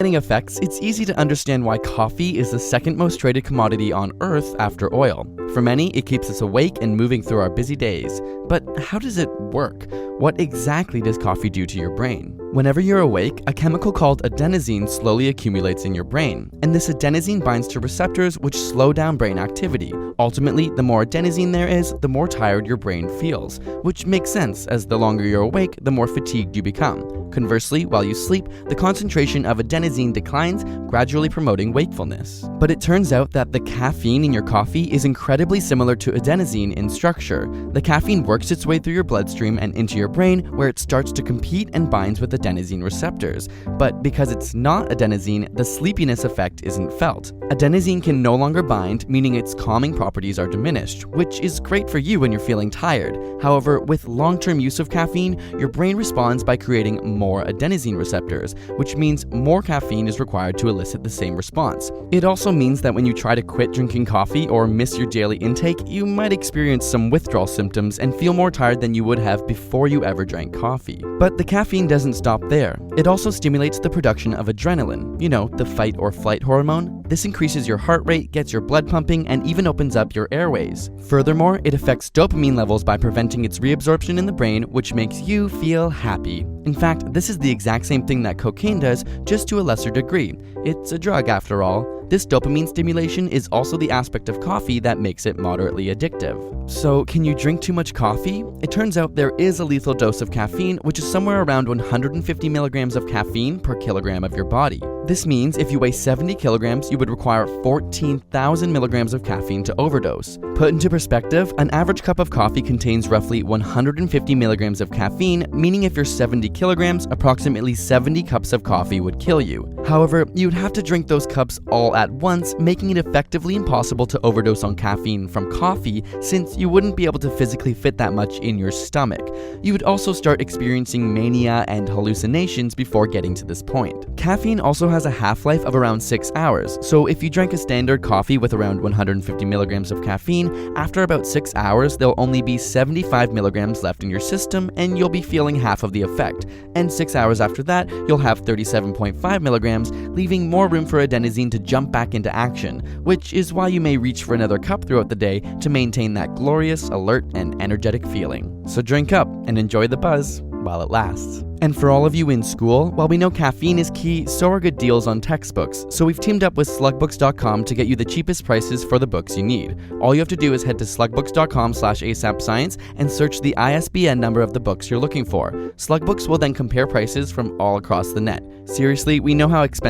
Effects, it's easy to understand why coffee is the second most traded commodity on Earth after oil. For many, it keeps us awake and moving through our busy days. But how does it work? What exactly does coffee do to your brain? Whenever you're awake, a chemical called adenosine slowly accumulates in your brain, and this adenosine binds to receptors which slow down brain activity. Ultimately, the more adenosine there is, the more tired your brain feels, which makes sense as the longer you're awake, the more fatigued you become. Conversely, while you sleep, the concentration of adenosine declines, gradually promoting wakefulness. But it turns out that the caffeine in your coffee is incredibly similar to adenosine in structure. The caffeine works its way through your bloodstream and into your brain, where it starts to compete and binds with adenosine receptors. But because it's not adenosine, the sleepiness effect isn't felt. Adenosine can no longer bind, meaning its calming properties are diminished, which is great for you when you're feeling tired. However, with long-term use of caffeine, your brain responds by creating more adenosine receptors, which means more caffeine is required to elicit the same response. It also means that when you try to quit drinking coffee or miss your daily intake, you might experience some withdrawal symptoms and feel more tired than you would have before you ever drank coffee. But the caffeine doesn't stop there. It also stimulates the production of adrenaline, the fight or flight hormone. This increases your heart rate, gets your blood pumping, and even opens up your airways. Furthermore, it affects dopamine levels by preventing its reabsorption in the brain, which makes you feel happy. In fact, this is the exact same thing that cocaine does, just to a lesser degree. It's a drug after all. This dopamine stimulation is also the aspect of coffee that makes it moderately addictive. So, can you drink too much coffee? It turns out there is a lethal dose of caffeine, which is somewhere around 150 milligrams of caffeine per kilogram of your body. This means if you weigh 70 kilograms, you would require 14,000 milligrams of caffeine to overdose. Put into perspective, an average cup of coffee contains roughly 150 milligrams of caffeine, meaning if you're 70 kilograms, approximately 70 cups of coffee would kill you. However, you'd have to drink those cups all at once, making it effectively impossible to overdose on caffeine from coffee, since you wouldn't be able to physically fit that much in your stomach. You would also start experiencing mania and hallucinations before getting to this point. Caffeine also has a half-life of around 6 hours, so if you drank a standard coffee with around 150 milligrams of caffeine, after about 6 hours there'll only be 75 milligrams left in your system and you'll be feeling half of the effect. And 6 hours after that, you'll have 37.5 milligrams, leaving more room for adenosine to jump back into action, which is why you may reach for another cup throughout the day to maintain that glorious, alert, and energetic feeling. So drink up and enjoy the buzz while it lasts. And for all of you in school, while we know caffeine is key, so are good deals on textbooks. So we've teamed up with slugbooks.com to get you the cheapest prices for the books you need. All you have to do is head to slugbooks.com/asapscience and search the ISBN number of the books you're looking for. Slugbooks will then compare prices from all across the net. Seriously, we know how expensive